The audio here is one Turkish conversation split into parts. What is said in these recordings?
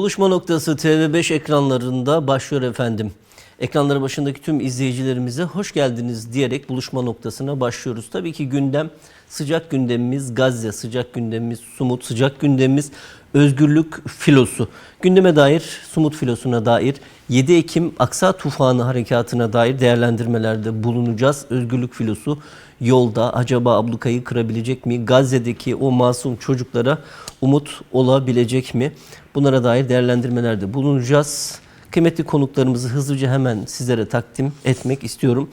Buluşma noktası TV5 ekranlarında başlıyor efendim. Ekranları başındaki tüm izleyicilerimize hoş geldiniz diyerek buluşma noktasına başlıyoruz. Tabii ki gündem, sıcak gündemimiz Gazze, sıcak gündemimiz Sumut, sıcak gündemimiz özgürlük filosu. Gündeme dair, Sumut filosuna dair 7 Ekim Aksa Tufanı harekatına dair değerlendirmelerde bulunacağız. Özgürlük filosu yolda, acaba ablukayı kırabilecek mi? Gazze'deki o masum çocuklara umut olabilecek mi? Bunlara dair değerlendirmelerde bulunacağız. Kıymetli konuklarımızı hızlıca hemen sizlere takdim etmek istiyorum.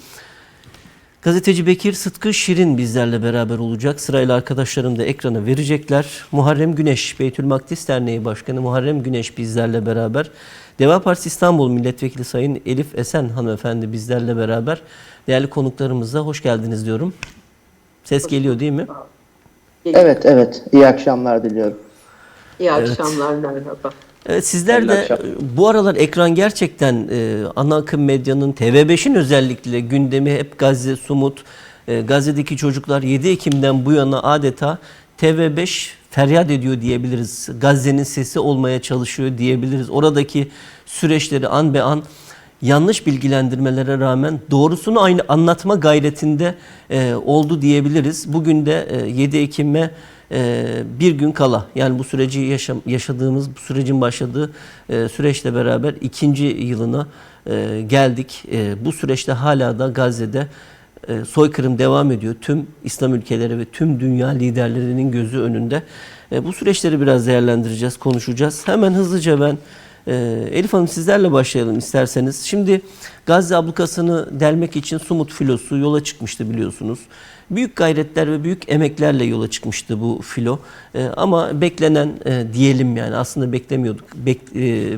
Gazeteci Bekir Sıtkı Şirin bizlerle beraber olacak. Sırayla arkadaşlarım da ekrana verecekler. Muharrem Güneş, Beytülmakdis Derneği Başkanı Muharrem Güneş bizlerle beraber. Deva Partisi İstanbul Milletvekili Sayın Elif Esen hanımefendi bizlerle beraber. Değerli konuklarımıza hoş geldiniz diyorum. Ses geliyor değil mi? Evet. İyi akşamlar diliyorum. İyi akşamlar, merhaba. Evet, sizler de bu aralar ekran gerçekten ana akım medyanın, TV5'in özellikle gündemi hep Gazze, Sumut. Gazze'deki çocuklar 7 Ekim'den bu yana adeta TV5 feryat ediyor diyebiliriz. Gazze'nin sesi olmaya çalışıyor diyebiliriz. Oradaki süreçleri an be an yanlış bilgilendirmelere rağmen doğrusunu aynı anlatma gayretinde oldu diyebiliriz. Bugün de 7 Ekim'e bir gün kala, yani bu süreci yaşadığımız, bu sürecin başladığı süreçle beraber 2. yılına geldik. Bu süreçte hala da Gazze'de soykırım devam ediyor. Tüm İslam ülkeleri ve tüm dünya liderlerinin gözü önünde. Bu süreçleri biraz değerlendireceğiz, konuşacağız. Hemen hızlıca ben Elif Hanım sizlerle başlayalım isterseniz. Şimdi Gazze ablukasını delmek için Sumut filosu yola çıkmıştı biliyorsunuz. Büyük gayretler ve büyük emeklerle yola çıkmıştı bu filo. Ama beklenen diyelim, yani aslında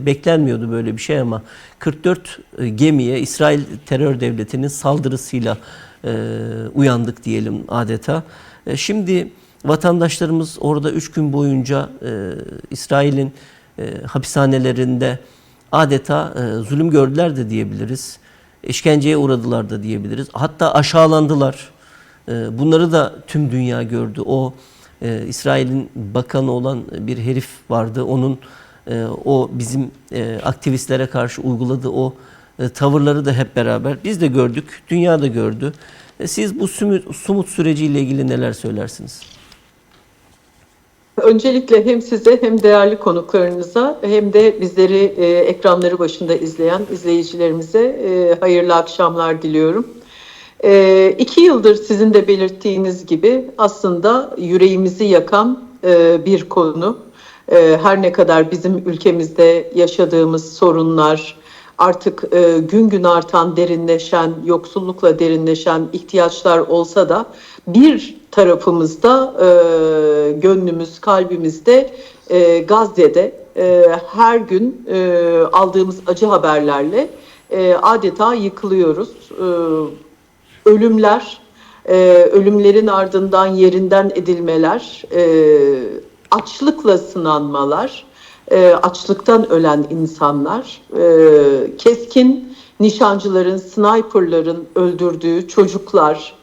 beklenmiyordu böyle bir şey ama 44 gemiye İsrail terör devletinin saldırısıyla uyandık diyelim adeta. Şimdi vatandaşlarımız orada 3 gün boyunca İsrail'in hapishanelerinde adeta zulüm gördüler de diyebiliriz. İşkenceye uğradılar da diyebiliriz. Hatta aşağılandılar. Bunları da tüm dünya gördü. O İsrail'in bakanı olan bir herif vardı. Onun o bizim aktivistlere karşı uyguladığı o tavırları da hep beraber biz de gördük. Dünya da gördü. Siz bu Sumut süreciyle ilgili neler söylersiniz? Öncelikle hem size hem değerli konuklarınıza hem de bizleri ekranları başında izleyen izleyicilerimize hayırlı akşamlar diliyorum. 2 yıldır sizin de belirttiğiniz gibi aslında yüreğimizi yakan bir konu. Her ne kadar bizim ülkemizde yaşadığımız sorunlar, artık gün gün artan, derinleşen, yoksullukla derinleşen ihtiyaçlar olsa da bir tarafımızda, gönlümüz, kalbimizde Gazze'de her gün aldığımız acı haberlerle adeta yıkılıyoruz. Ölümler, ölümlerin ardından yerinden edilmeler, açlıkla sınanmalar, açlıktan ölen insanlar, keskin nişancıların, sniperların öldürdüğü çocuklar,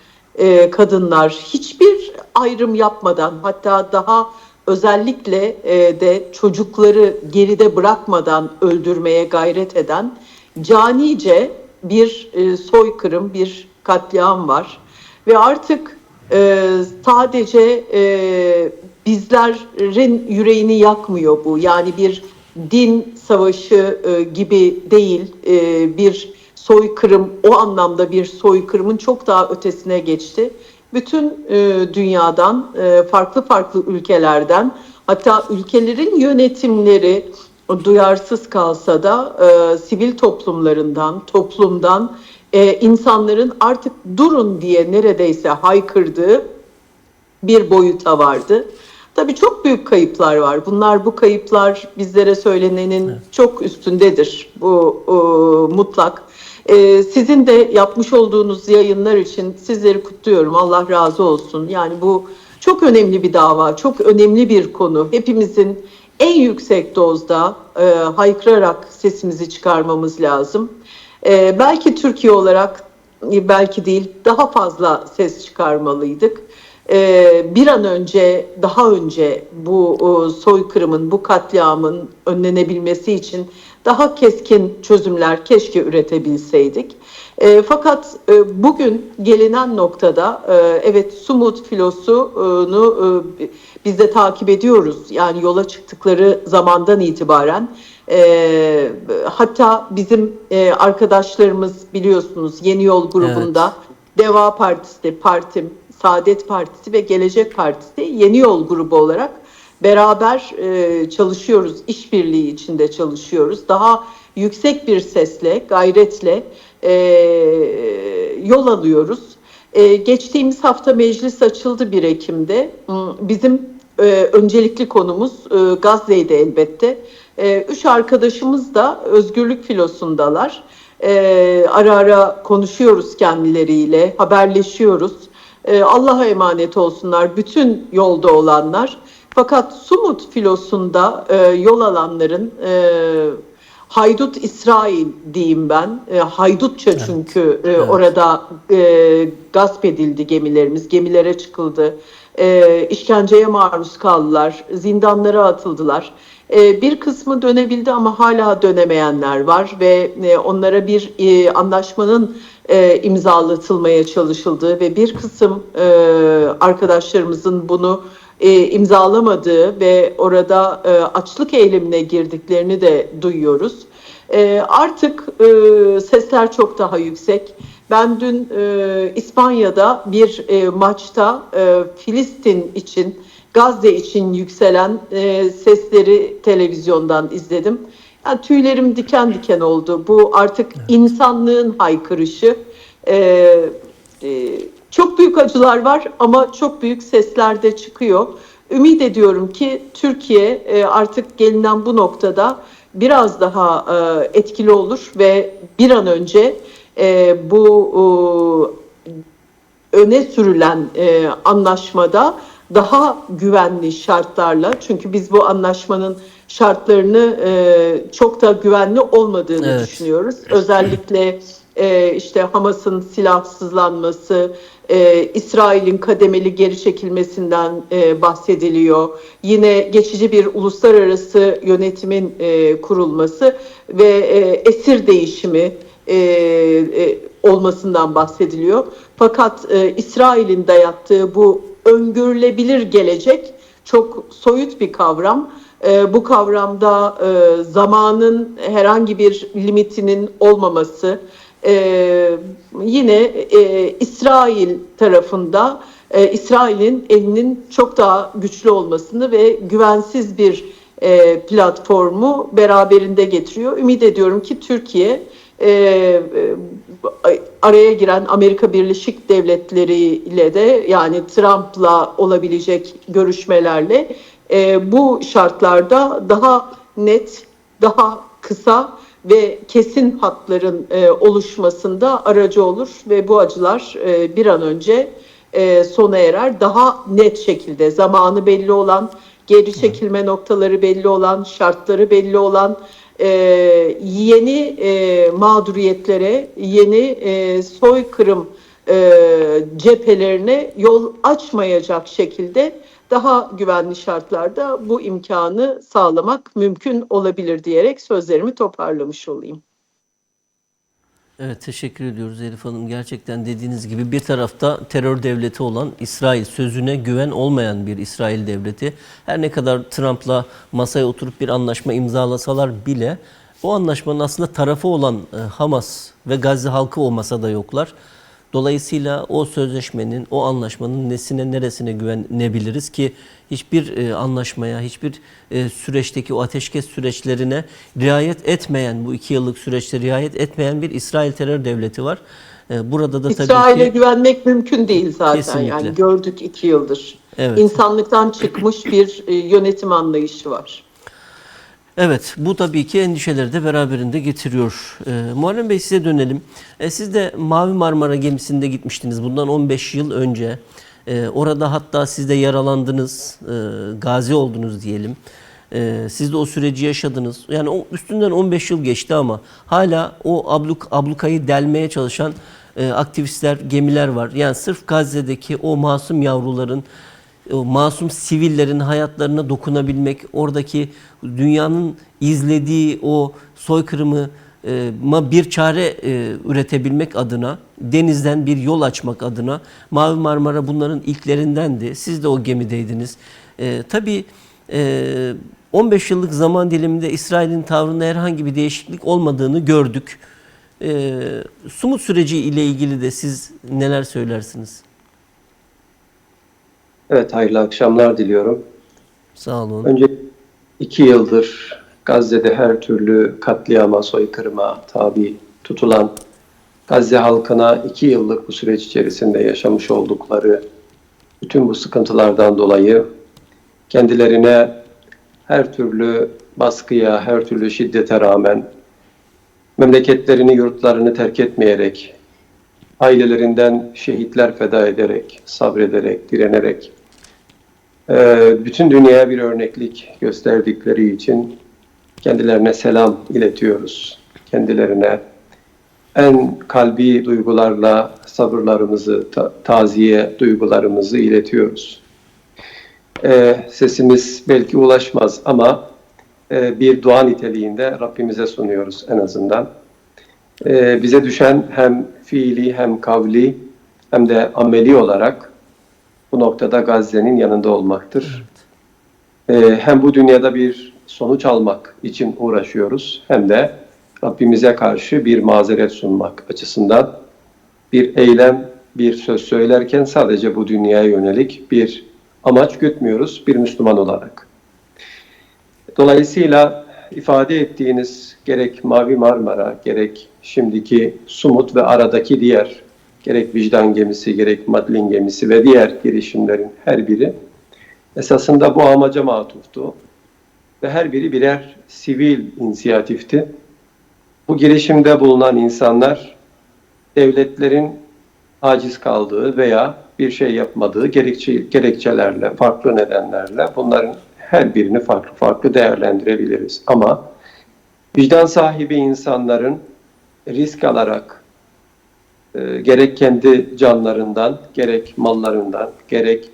kadınlar, hiçbir ayrım yapmadan, hatta daha özellikle de çocukları geride bırakmadan öldürmeye gayret eden canice bir soykırım, bir katliam var. Ve artık sadece bizlerin yüreğini yakmıyor bu. Yani bir din savaşı gibi değil, bir soykırım, o anlamda bir soykırımın çok daha ötesine geçti. Bütün dünyadan, farklı farklı ülkelerden, hatta ülkelerin yönetimleri duyarsız kalsa da sivil toplumdan insanların artık durun diye neredeyse haykırdığı bir boyuta vardı. Tabii çok büyük kayıplar var. Bu kayıplar bizlere söylenenin çok üstündedir. Bu mutlak. Sizin de yapmış olduğunuz yayınlar için sizleri kutluyorum. Allah razı olsun. Yani bu çok önemli bir dava, çok önemli bir konu. Hepimizin en yüksek dozda haykırarak sesimizi çıkarmamız lazım. Belki Türkiye olarak, belki değil, daha fazla ses çıkarmalıydık. Bir an önce, daha önce bu soykırımın, bu katliamın önlenebilmesi için daha keskin çözümler keşke üretebilseydik. Fakat bugün gelinen noktada evet, Sumut filosunu biz de takip ediyoruz. Yani yola çıktıkları zamandan itibaren hatta bizim arkadaşlarımız biliyorsunuz Yeni Yol grubunda Deva Partisi, Partim, Saadet Partisi ve Gelecek Partisi Yeni Yol grubu olarak beraber çalışıyoruz, işbirliği içinde çalışıyoruz. Daha yüksek bir sesle, gayretle yol alıyoruz. Geçtiğimiz hafta meclis açıldı 1 Ekim'de. Bizim öncelikli konumuz Gazze'ydi elbette. 3 arkadaşımız da özgürlük filosundalar. Ara ara konuşuyoruz kendileriyle, haberleşiyoruz. Allah'a emanet olsunlar bütün yolda olanlar. Fakat Sumut filosunda yol alanların haydut İsrail diyeyim ben. Haydutça çünkü orada gasp edildi gemilerimiz. Gemilere çıkıldı. İşkenceye maruz kaldılar. Zindanlara atıldılar. Bir kısmı dönebildi ama hala dönemeyenler var ve onlara bir anlaşmanın imzalatılmaya çalışıldığı ve bir kısım arkadaşlarımızın bunu imzalamadığı ve orada açlık eylemine girdiklerini de duyuyoruz. Artık sesler çok daha yüksek. Ben dün İspanya'da bir maçta Filistin için, Gazze için yükselen sesleri televizyondan izledim. Yani tüylerim diken diken oldu. Bu artık insanlığın haykırışı. Çok büyük acılar var ama çok büyük sesler de çıkıyor. Ümit ediyorum ki Türkiye artık gelinen bu noktada biraz daha etkili olur ve bir an önce bu öne sürülen anlaşmada daha güvenli şartlarla, çünkü biz bu anlaşmanın şartlarını çok da güvenli olmadığını düşünüyoruz. Özellikle işte Hamas'ın silahsızlanması, İsrail'in kademeli geri çekilmesinden bahsediliyor. Yine geçici bir uluslararası yönetimin kurulması ve esir değişimi olmasından bahsediliyor. Fakat İsrail'in dayattığı bu öngörülebilir gelecek çok soyut bir kavram. Bu kavramda zamanın herhangi bir limitinin olmaması, yine İsrail tarafında İsrail'in elinin çok daha güçlü olmasını ve güvensiz bir platformu beraberinde getiriyor. Ümit ediyorum ki Türkiye araya giren Amerika Birleşik Devletleri ile de, yani Trump'la olabilecek görüşmelerle bu şartlarda daha net, daha kısa ve kesin hatların oluşmasında aracı olur ve bu acılar bir an önce sona erer. Daha net şekilde zamanı belli olan, geri çekilme noktaları belli olan, şartları belli olan, yeni mağduriyetlere, yeni soykırım cephelerine yol açmayacak şekilde daha güvenli şartlarda bu imkanı sağlamak mümkün olabilir diyerek sözlerimi toparlamış olayım. Evet, teşekkür ediyoruz Elif Hanım. Gerçekten dediğiniz gibi bir tarafta terör devleti olan İsrail, sözüne güven olmayan bir İsrail devleti. Her ne kadar Trump'la masaya oturup bir anlaşma imzalasalar bile o anlaşmanın aslında tarafı olan Hamas ve Gazze halkı o masada yoklar. Dolayısıyla o sözleşmenin, o anlaşmanın nesine neresine güvenebiliriz ki hiçbir anlaşmaya, hiçbir süreçteki o ateşkes süreçlerine riayet etmeyen, bu 2 yıllık süreçte riayet etmeyen bir İsrail terör devleti var. Burada da tabii İsrail'e ki güvenmek mümkün değil zaten. Kesinlikle. Yani gördük 2 yıldır. Evet. İnsanlıktan çıkmış bir yönetim anlayışı var. Evet, bu tabii ki endişeleri de beraberinde getiriyor. Muharrem Bey, size dönelim. Siz de Mavi Marmara gemisinde gitmiştiniz bundan 15 yıl önce. Orada hatta siz de yaralandınız, gazi oldunuz diyelim. Siz de o süreci yaşadınız. Yani üstünden 15 yıl geçti ama hala o ablukayı delmeye çalışan aktivistler, gemiler var. Yani sırf Gazze'deki o masum yavruların, o masum sivillerin hayatlarına dokunabilmek, oradaki dünyanın izlediği o soykırımı bir çare üretebilmek adına, denizden bir yol açmak adına Mavi Marmara bunların ilklerindendi. Siz de o gemideydiniz. Tabii 15 yıllık zaman diliminde İsrail'in tavrında herhangi bir değişiklik olmadığını gördük. Sumut süreci ile ilgili de siz neler söylersiniz? Evet, hayırlı akşamlar diliyorum. Sağ olun. Önce 2 yıldır Gazze'de her türlü katliama, soykırıma tabi tutulan Gazze halkına 2 yıllık bu süreç içerisinde yaşamış oldukları bütün bu sıkıntılardan dolayı kendilerine her türlü baskıya, her türlü şiddete rağmen memleketlerini, yurtlarını terk etmeyerek, ailelerinden şehitler feda ederek, sabrederek, direnerek, bütün dünyaya bir örneklik gösterdikleri için kendilerine selam iletiyoruz. Kendilerine en kalbi duygularla sabırlarımızı, taziye duygularımızı iletiyoruz. Sesimiz belki ulaşmaz ama bir dua niteliğinde Rabbimize sunuyoruz en azından. Bize düşen hem fiili hem kavli hem de ameli olarak bu noktada Gazze'nin yanında olmaktır. Hem bu dünyada bir sonuç almak için uğraşıyoruz hem de Rabbimize karşı bir mazeret sunmak açısından bir eylem, bir söz söylerken sadece bu dünyaya yönelik bir amaç gütmüyoruz bir Müslüman olarak. Dolayısıyla ifade ettiğiniz gerek Mavi Marmara, gerek şimdiki Sumut ve aradaki diğer gerek Vicdan gemisi, gerek Madlin gemisi ve diğer girişimlerin her biri esasında bu amaca matuftu. Ve her biri birer sivil inisiyatifti. Bu girişimde bulunan insanlar devletlerin aciz kaldığı veya bir şey yapmadığı gerekçelerle, farklı nedenlerle bunların her birini farklı farklı değerlendirebiliriz. Ama vicdan sahibi insanların risk alarak gerek kendi canlarından, gerek mallarından, gerek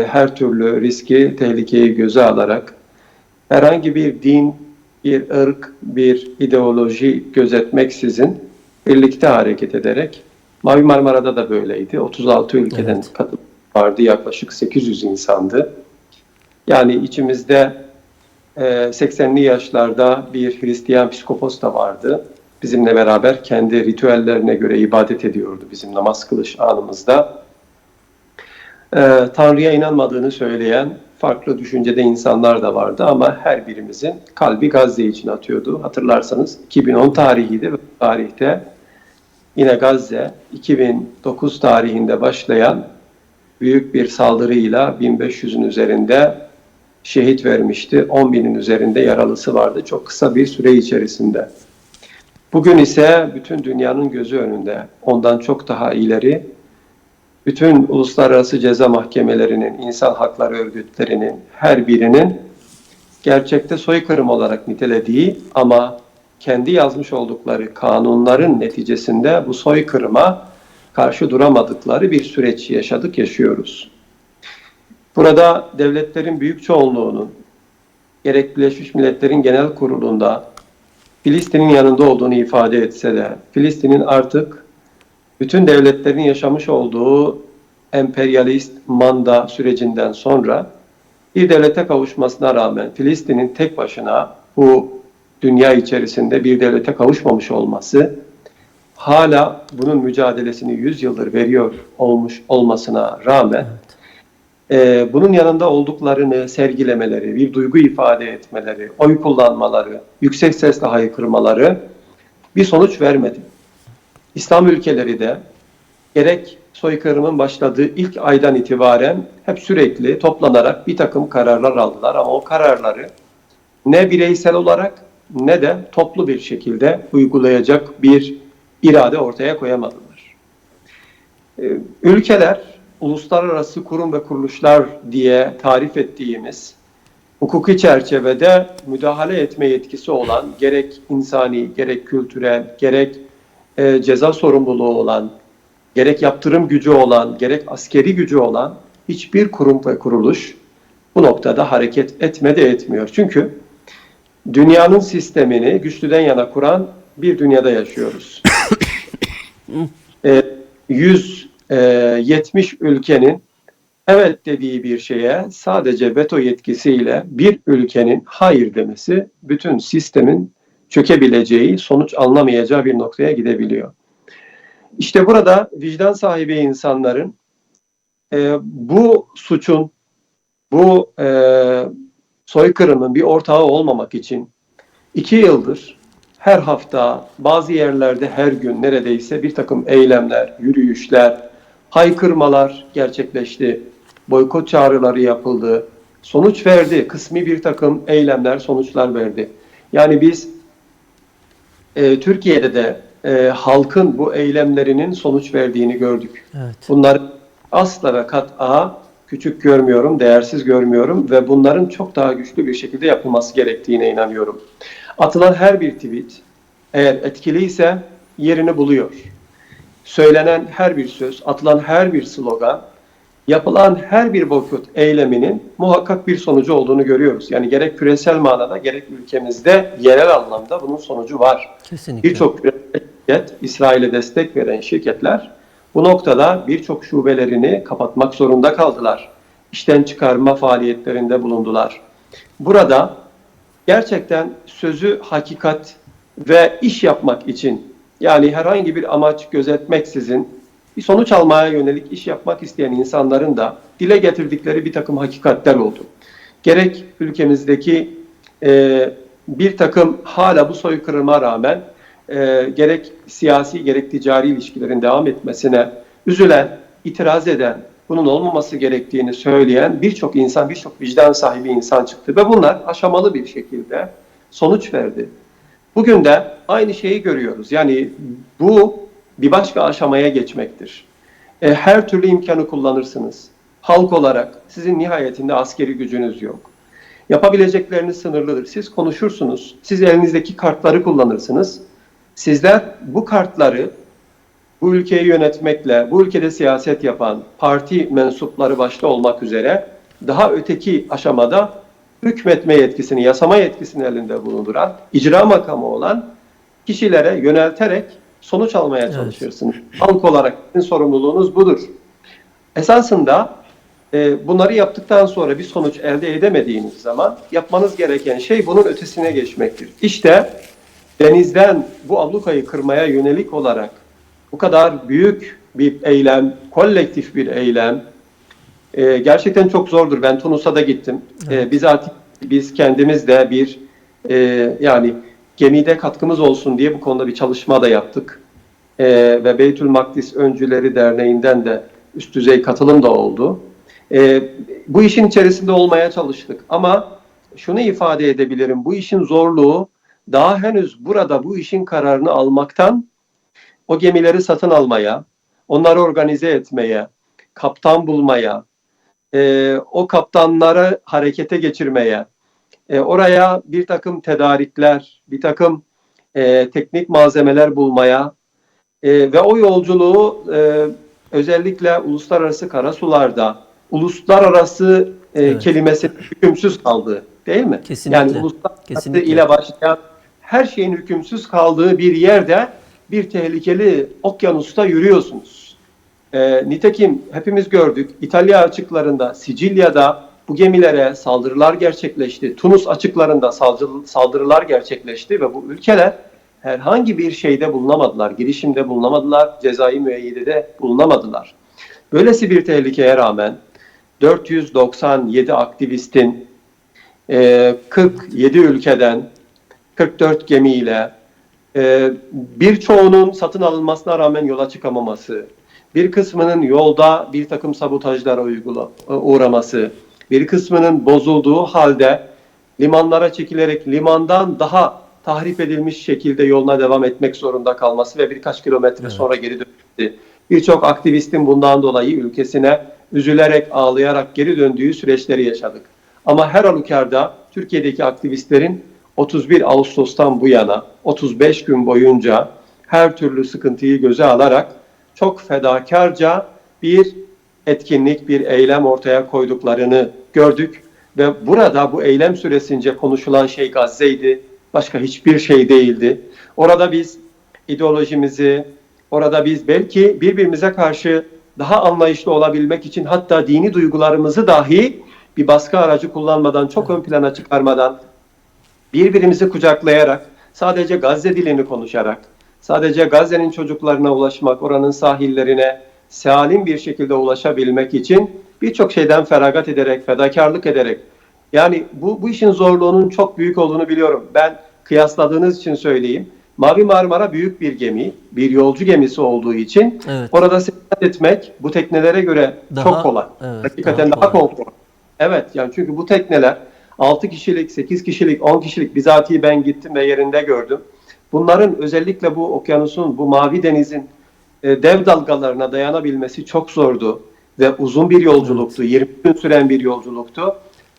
her türlü riski, tehlikeyi göze alarak herhangi bir din, bir ırk, bir ideoloji gözetmeksizin birlikte hareket ederek, Mavi Marmara'da da böyleydi. 36 ülkeden katılım vardı, yaklaşık 800 insandı. Yani içimizde 80'li yaşlarda bir Hristiyan psikopos da vardı. Bizimle beraber kendi ritüellerine göre ibadet ediyordu bizim namaz kılış anımızda. Tanrı'ya inanmadığını söyleyen farklı düşüncede insanlar da vardı ama her birimizin kalbi Gazze için atıyordu. Hatırlarsanız 2010 tarihiydi ve tarihte yine Gazze 2009 tarihinde başlayan büyük bir saldırıyla 1500'ün üzerinde şehit vermişti. 10.000'in üzerinde yaralısı vardı çok kısa bir süre içerisinde. Bugün ise bütün dünyanın gözü önünde, ondan çok daha ileri, bütün uluslararası ceza mahkemelerinin, insan hakları örgütlerinin her birinin gerçekte soykırım olarak nitelediği ama kendi yazmış oldukları kanunların neticesinde bu soykırıma karşı duramadıkları bir süreç yaşıyoruz. Burada devletlerin büyük çoğunluğunun gerek Birleşmiş Milletler'in Genel Kurulu'nda Filistin'in yanında olduğunu ifade etse de Filistin'in artık bütün devletlerin yaşamış olduğu emperyalist manda sürecinden sonra bir devlete kavuşmasına rağmen Filistin'in tek başına bu dünya içerisinde bir devlete kavuşmamış olması, hala bunun mücadelesini 100 yıldır veriyor olmasına rağmen bunun yanında olduklarını sergilemeleri, bir duygu ifade etmeleri, oy kullanmaları, yüksek sesle haykırmaları bir sonuç vermedi. İslam ülkeleri de gerek soykırımın başladığı ilk aydan itibaren hep sürekli toplanarak bir takım kararlar aldılar ama o kararları ne bireysel olarak ne de toplu bir şekilde uygulayacak bir irade ortaya koyamadılar. Ülkeler, uluslararası kurum ve kuruluşlar diye tarif ettiğimiz hukuki çerçevede müdahale etme yetkisi olan gerek insani, gerek kültürel, gerek ceza sorumluluğu olan, gerek yaptırım gücü olan, gerek askeri gücü olan hiçbir kurum ve kuruluş bu noktada hareket etmedi, etmiyor. Çünkü dünyanın sistemini güçlüden yana kuran bir dünyada yaşıyoruz. 170 ülkenin evet dediği bir şeye sadece veto yetkisiyle bir ülkenin hayır demesi bütün sistemin çökebileceği, sonuç alınamayacağı bir noktaya gidebiliyor. İşte burada vicdan sahibi insanların bu suçun, bu soykırımın bir ortağı olmamak için 2 yıldır her hafta, bazı yerlerde her gün neredeyse bir takım eylemler, yürüyüşler, haykırmalar gerçekleşti. Boykot çağrıları yapıldı. Sonuç verdi. Kısmi bir takım eylemler sonuçlar verdi. Yani biz Türkiye'de de halkın bu eylemlerinin sonuç verdiğini gördük. Evet. Bunları asla ve kat'a küçük görmüyorum, değersiz görmüyorum ve bunların çok daha güçlü bir şekilde yapılması gerektiğine inanıyorum. Atılan her bir tweet eğer etkiliyse yerini buluyor. Söylenen her bir söz, atılan her bir slogan, yapılan her bir boykot eyleminin muhakkak bir sonucu olduğunu görüyoruz. Yani gerek küresel manada gerek ülkemizde yerel anlamda bunun sonucu var. Kesinlikle. Birçok şirket, İsrail'e destek veren şirketler bu noktada birçok şubelerini kapatmak zorunda kaldılar. İşten çıkarma faaliyetlerinde bulundular. Burada gerçekten sözü hakikat ve iş yapmak için, yani herhangi bir amaç gözetmeksizin bir sonuç almaya yönelik iş yapmak isteyen insanların da dile getirdikleri bir takım hakikatler oldu. Gerek ülkemizdeki bir takım hala bu soykırıma rağmen gerek siyasi gerek ticari ilişkilerin devam etmesine üzülen, itiraz eden, bunun olmaması gerektiğini söyleyen birçok insan, birçok vicdan sahibi insan çıktı ve bunlar aşamalı bir şekilde sonuç verdi. Bugün de aynı şeyi görüyoruz. Yani bu bir başka aşamaya geçmektir. Her türlü imkanı kullanırsınız. Halk olarak sizin nihayetinde askeri gücünüz yok. Yapabilecekleriniz sınırlıdır. Siz konuşursunuz, siz elinizdeki kartları kullanırsınız. Sizler bu kartları bu ülkeyi yönetmekle, bu ülkede siyaset yapan parti mensupları başta olmak üzere daha öteki aşamada hükmetme yetkisini, yasama yetkisini elinde bulunduran, icra makamı olan kişilere yönelterek sonuç almaya çalışırsınız. Halk olarak sizin sorumluluğunuz budur. Esasında bunları yaptıktan sonra bir sonuç elde edemediğiniz zaman yapmanız gereken şey bunun ötesine geçmektir. İşte denizden bu ablukayı kırmaya yönelik olarak bu kadar büyük bir eylem, kolektif bir eylem gerçekten çok zordur. Ben Tunus'a da gittim. Evet. Biz kendimiz de bir yani gemide katkımız olsun diye bu konuda bir çalışma da yaptık. Ve Beytül Makdis Öncüleri Derneği'nden de üst düzey katılım da oldu. Bu işin içerisinde olmaya çalıştık. Ama şunu ifade edebilirim. Bu işin zorluğu daha henüz burada bu işin kararını almaktan o gemileri satın almaya, onları organize etmeye, kaptan bulmaya, o kaptanları harekete geçirmeye, oraya bir takım tedarikler, bir takım teknik malzemeler bulmaya ve o yolculuğu özellikle uluslararası karasularda, uluslararası kelimesi hükümsüz kaldı, değil mi? Kesinlikle. Yani uluslararası ile başlayan her şeyin hükümsüz kaldığı bir yerde bir tehlikeli okyanusta yürüyorsunuz. Nitekim hepimiz gördük, İtalya açıklarında, Sicilya'da bu gemilere saldırılar gerçekleşti. Tunus açıklarında saldırılar gerçekleşti ve bu ülkeler herhangi bir şeyde bulunamadılar, girişimde bulunamadılar, cezai müeyyidede bulunamadılar. Böylesi bir tehlikeye rağmen 497 aktivistin 47 ülkeden 44 gemiyle birçoğunun satın alınmasına rağmen yola çıkamaması, bir kısmının yolda bir takım sabotajlara uğraması, bir kısmının bozulduğu halde limanlara çekilerek limandan daha tahrip edilmiş şekilde yoluna devam etmek zorunda kalması ve birkaç kilometre sonra geri döndü. Birçok aktivistin bundan dolayı ülkesine üzülerek, ağlayarak geri döndüğü süreçleri yaşadık. Ama her halükarda Türkiye'deki aktivistlerin 31 Ağustos'tan bu yana 35 gün boyunca her türlü sıkıntıyı göze alarak çok fedakarca bir etkinlik, bir eylem ortaya koyduklarını gördük. Ve burada bu eylem süresince konuşulan şey Gazze'ydi. Başka hiçbir şey değildi. Orada biz ideolojimizi, orada biz belki birbirimize karşı daha anlayışlı olabilmek için hatta dini duygularımızı dahi bir baskı aracı kullanmadan, çok ön plana çıkarmadan, birbirimizi kucaklayarak, sadece Gazze dilini konuşarak, sadece Gazze'nin çocuklarına ulaşmak, oranın sahillerine salim bir şekilde ulaşabilmek için birçok şeyden feragat ederek, fedakarlık ederek, yani bu işin zorluğunun çok büyük olduğunu biliyorum. Ben kıyasladığınız için söyleyeyim. Mavi Marmara büyük bir gemi, bir yolcu gemisi olduğu için orada seyahat etmek bu teknelere göre çok kolay. Hakikaten daha konforlu. Evet, yani çünkü bu tekneler 6 kişilik, 8 kişilik, 10 kişilik, bizatihi ben gittim ve yerinde gördüm. Bunların özellikle bu okyanusun, bu mavi denizin dev dalgalarına dayanabilmesi çok zordu ve uzun bir yolculuktu. 20 gün süren bir yolculuktu.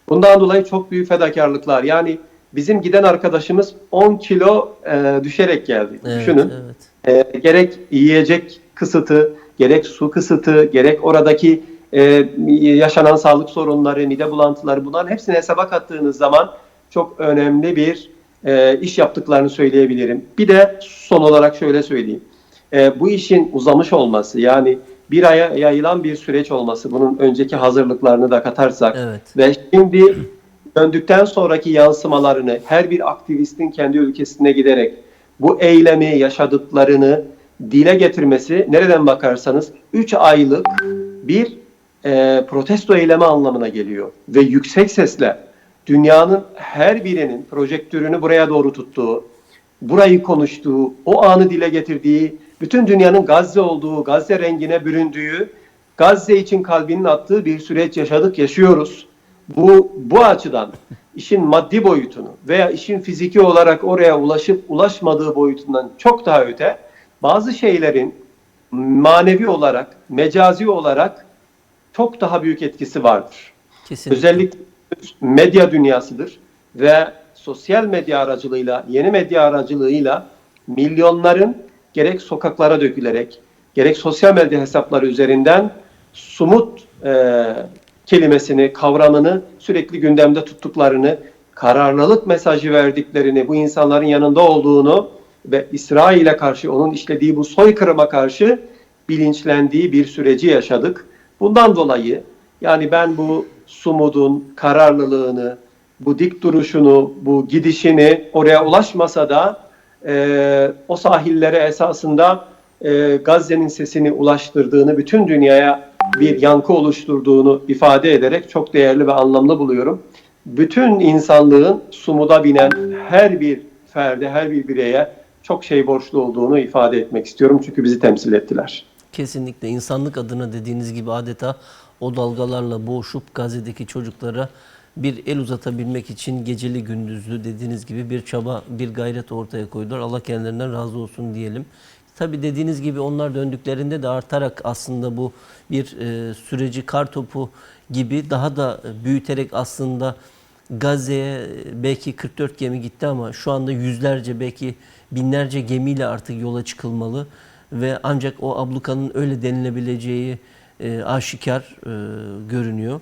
Bundan dolayı çok büyük fedakarlıklar. Yani bizim giden arkadaşımız 10 kilo düşerek geldi. Düşünün. Gerek yiyecek kısıtı, gerek su kısıtı, gerek oradaki yaşanan sağlık sorunları, mide bulantıları, bunların hepsini hesaba kattığınız zaman çok önemli bir iş yaptıklarını söyleyebilirim. Bir de son olarak şöyle söyleyeyim. Bu işin uzamış olması, yani bir aya yayılan bir süreç olması, bunun önceki hazırlıklarını da katarsak ve şimdi döndükten sonraki yansımalarını, her bir aktivistin kendi ülkesine giderek bu eylemi yaşadıklarını dile getirmesi, nereden bakarsanız 3 aylık bir protesto eylemi anlamına geliyor. Ve yüksek sesle dünyanın her birinin projektörünü buraya doğru tuttuğu, burayı konuştuğu, o anı dile getirdiği, bütün dünyanın Gazze olduğu, Gazze rengine büründüğü, Gazze için kalbinin attığı bir süreç yaşadık, yaşıyoruz. Bu açıdan işin maddi boyutunu veya işin fiziki olarak oraya ulaşıp ulaşmadığı boyutundan çok daha öte, bazı şeylerin manevi olarak, mecazi olarak çok daha büyük etkisi vardır. Kesinlikle. Özellikle medya dünyasıdır ve sosyal medya aracılığıyla, yeni medya aracılığıyla milyonların gerek sokaklara dökülerek, gerek sosyal medya hesapları üzerinden sumut kelimesini, kavramını sürekli gündemde tuttuklarını, kararlılık mesajı verdiklerini, bu insanların yanında olduğunu ve İsrail'e karşı, onun işlediği bu soykırıma karşı bilinçlendiği bir süreci yaşadık. Bundan dolayı yani ben bu sumudun kararlılığını, bu dik duruşunu, bu gidişini oraya ulaşmasa da o sahillere esasında Gazze'nin sesini ulaştırdığını, bütün dünyaya bir yankı oluşturduğunu ifade ederek çok değerli ve anlamlı buluyorum. Bütün insanlığın sumuda binen her bir ferde, her bir bireye çok şey borçlu olduğunu ifade etmek istiyorum. Çünkü bizi temsil ettiler. Kesinlikle insanlık adına dediğiniz gibi adeta o dalgalarla boğuşup Gazze'deki çocuklara bir el uzatabilmek için geceli gündüzlü dediğiniz gibi bir çaba, bir gayret ortaya koydular. Allah kendilerinden razı olsun diyelim. Tabii dediğiniz gibi onlar döndüklerinde de artarak aslında bu bir süreci kartopu gibi daha da büyüterek aslında Gazze'ye belki 44 gemi gitti ama şu anda yüzlerce belki binlerce gemiyle artık yola çıkılmalı ve ancak o ablukanın öyle denilebileceği aşikar görünüyor.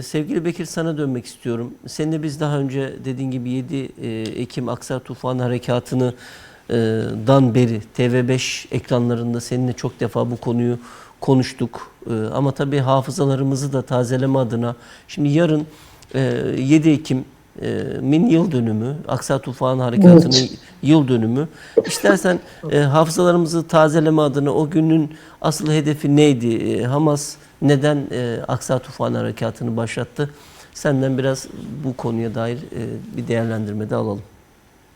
Sevgili Bekir, sana dönmek istiyorum. Seninle biz daha önce dediğin gibi 7 Ekim Aksa Tufan Harekatı'nı dan beri TV5 ekranlarında seninle çok defa bu konuyu konuştuk. Ama tabii hafızalarımızı da tazeleme adına şimdi yarın 7 Ekim'in yıl dönümü, Aksa Tufan Harekatı'nın yıl dönümü. İstersen hafızalarımızı tazeleme adına o günün asıl hedefi neydi? Hamas neden Aksa Tufan Harekatı'nı başlattı? Senden biraz bu konuya dair bir değerlendirme de alalım.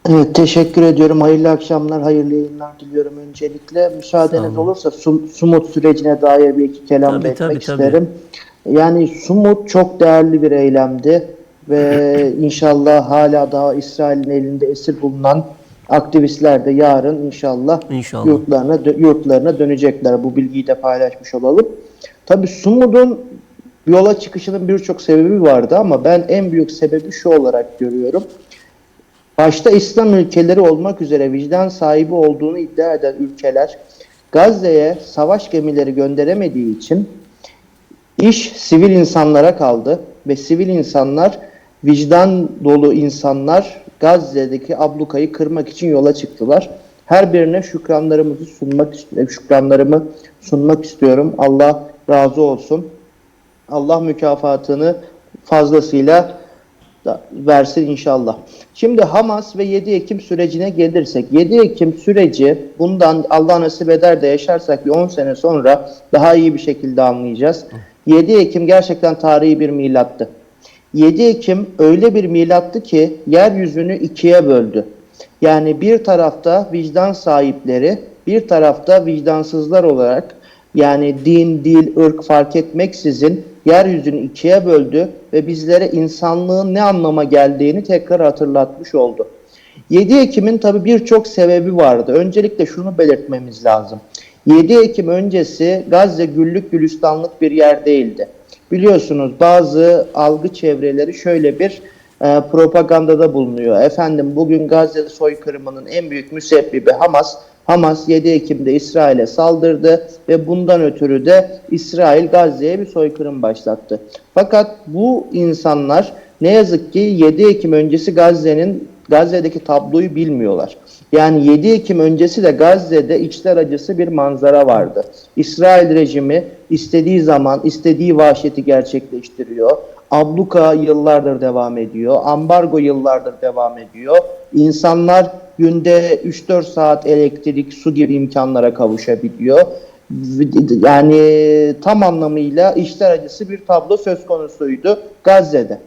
Evet, teşekkür ediyorum. Hayırlı akşamlar, hayırlı yayınlar diliyorum öncelikle. Müsaadeniz olursa Sumut sürecine dair bir iki kelam etmek isterim. Yani Sumut çok değerli bir eylemdi ve inşallah hala daha İsrail'in elinde esir bulunan aktivistler de yarın inşallah. Yurtlarına dönecekler. Bu bilgiyi de paylaşmış olalım. Tabii Sumut'un yola çıkışının birçok sebebi vardı ama ben en büyük sebebi şu olarak görüyorum. başta İslam ülkeleri olmak üzere vicdan sahibi olduğunu iddia eden ülkeler Gazze'ye savaş gemileri gönderemediği için iş sivil insanlara kaldı ve sivil insanlar, vicdan dolu insanlar Gazze'deki ablukayı kırmak için yola çıktılar. Her birine şükranlarımı sunmak istiyorum. Allah razı olsun. Allah mükafatını fazlasıyla versin inşallah. Şimdi Hamas ve 7 Ekim sürecine gelirsek, 7 Ekim süreci bundan Allah nasip eder de yaşarsak bir 10 sene sonra daha iyi bir şekilde anlayacağız. 7 Ekim gerçekten tarihi bir milattı. 7 Ekim öyle bir milattı ki yeryüzünü ikiye böldü. Yani bir tarafta vicdan sahipleri, bir tarafta vicdansızlar olarak, yani din, dil, ırk fark etmeksizin yeryüzünü ikiye böldü ve bizlere insanlığın ne anlama geldiğini tekrar hatırlatmış oldu. 7 Ekim'in tabii birçok sebebi vardı. Öncelikle şunu belirtmemiz lazım. 7 Ekim öncesi Gazze güllük gülistanlık bir yer değildi. Biliyorsunuz bazı algı çevreleri şöyle bir propagandada bulunuyor. Efendim bugün Gazze soykırımının en büyük müsebbibi Hamas. Hamas 7 Ekim'de İsrail'e saldırdı ve bundan ötürü de İsrail Gazze'ye bir soykırım başlattı. Fakat bu insanlar ne yazık ki 7 Ekim öncesi Gazze'deki tabloyu bilmiyorlar. Yani 7 Ekim öncesi de Gazze'de içler acısı bir manzara vardı. İsrail rejimi istediği zaman istediği vahşeti gerçekleştiriyor. Abluka yıllardır devam ediyor. Ambargo yıllardır devam ediyor. İnsanlar günde 3-4 saat elektrik, su gibi imkanlara kavuşabiliyor. Yani tam anlamıyla içler acısı bir tablo söz konusuydu Gazze'de.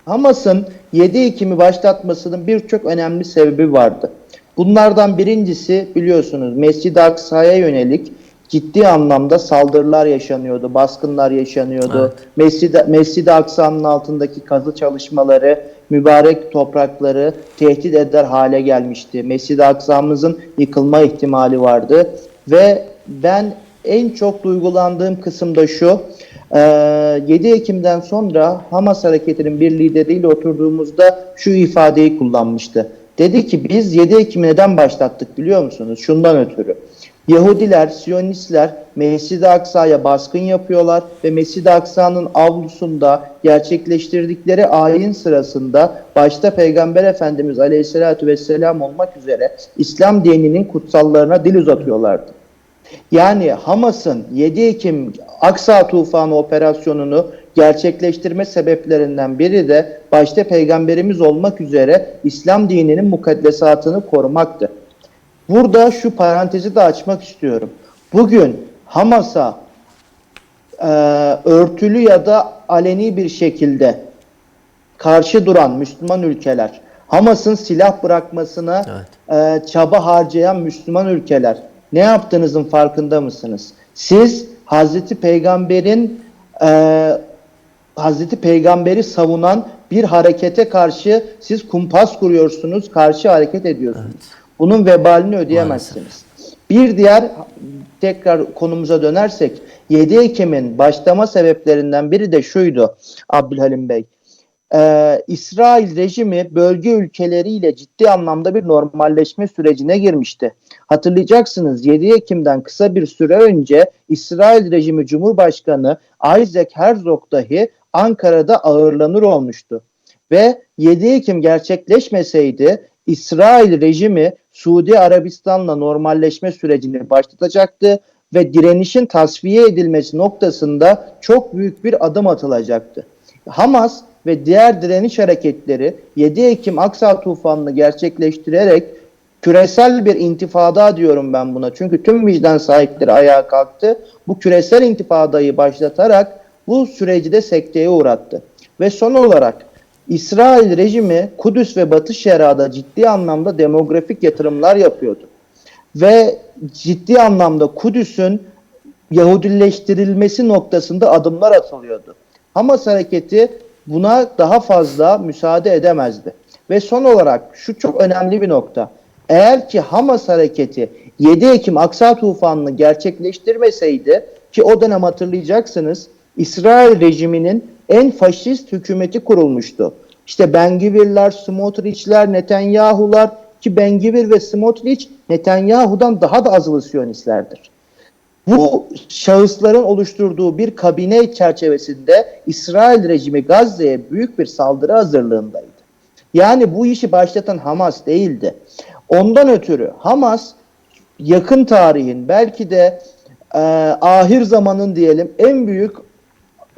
Hamas'ın 7 Ekim'i başlatmasının birçok önemli sebebi vardı. Bunlardan birincisi biliyorsunuz Mescid-i Aksa'ya yönelik ciddi anlamda saldırılar yaşanıyordu, baskınlar yaşanıyordu. Evet. Mescid-i Aksa'nın altındaki kazı çalışmaları, mübarek toprakları tehdit eder hale gelmişti. Mescid-i Aksa'mızın yıkılma ihtimali vardı ve ben en çok duygulandığım kısım da şu: 7 Ekim'den sonra Hamas hareketinin bir lideriyle oturduğumuzda şu ifadeyi kullanmıştı. Dedi ki biz 7 Ekim'i neden başlattık biliyor musunuz? Şundan ötürü. Yahudiler, Siyonistler Mescid-i Aksa'ya baskın yapıyorlar ve Mescid-i Aksa'nın avlusunda gerçekleştirdikleri ayin sırasında başta Peygamber Efendimiz Aleyhisselatü Vesselam olmak üzere İslam dininin kutsallarına dil uzatıyorlardı. Yani Hamas'ın 7 Ekim Aksa Tufanı operasyonunu gerçekleştirme sebeplerinden biri de başta Peygamberimiz olmak üzere İslam dininin mukaddesatını korumaktı. Burada şu parantezi de açmak istiyorum. Bugün Hamas'a örtülü ya da aleni bir şekilde karşı duran Müslüman ülkeler, Hamas'ın silah bırakmasına çaba harcayan Müslüman ülkeler, ne yaptığınızın farkında mısınız? Siz Hazreti Peygamber'i savunan bir harekete karşı siz kumpas kuruyorsunuz, karşı hareket ediyorsunuz. Evet. Bunun vebalini ödeyemezsiniz. Maalesef. Bir diğer, tekrar konumuza dönersek, 7 Ekim'in başlama sebeplerinden biri de şuydu Abdülhalim Bey. İsrail rejimi bölge ülkeleriyle ciddi anlamda bir normalleşme sürecine girmişti. Hatırlayacaksınız 7 Ekim'den kısa bir süre önce İsrail rejimi Cumhurbaşkanı Isaac Herzog dahi Ankara'da ağırlanır olmuştu. Ve 7 Ekim gerçekleşmeseydi İsrail rejimi Suudi Arabistan'la normalleşme sürecini başlatacaktı ve direnişin tasfiye edilmesi noktasında çok büyük bir adım atılacaktı. Hamas ve diğer direniş hareketleri 7 Ekim Aksa tufanını gerçekleştirerek küresel bir intifada diyorum ben buna. Çünkü tüm vicdan sahipleri ayağa kalktı. Bu küresel intifadayı başlatarak bu süreci de sekteye uğrattı. Ve son olarak İsrail rejimi Kudüs ve Batı Şeria'da ciddi anlamda demografik yatırımlar yapıyordu. Ve ciddi anlamda Kudüs'ün Yahudileştirilmesi noktasında adımlar atılıyordu. Hamas hareketi buna daha fazla müsaade edemezdi. Ve son olarak şu çok önemli bir nokta. Eğer ki Hamas hareketi 7 Ekim Aksa tufanını gerçekleştirmeseydi, ki o dönem hatırlayacaksınız İsrail rejiminin en faşist hükümeti kurulmuştu. İşte Ben-Gvir'ler, Smotrich'ler, Netanyahu'lar, ki Ben-Gvir ve Smotrich Netanyahu'dan daha da azılı Siyonistlerdir. Bu şahısların oluşturduğu bir kabine çerçevesinde İsrail rejimi Gazze'ye büyük bir saldırı hazırlığındaydı. Yani bu işi başlatan Hamas değildi. Ondan ötürü Hamas yakın tarihin, belki de ahir zamanın diyelim, en büyük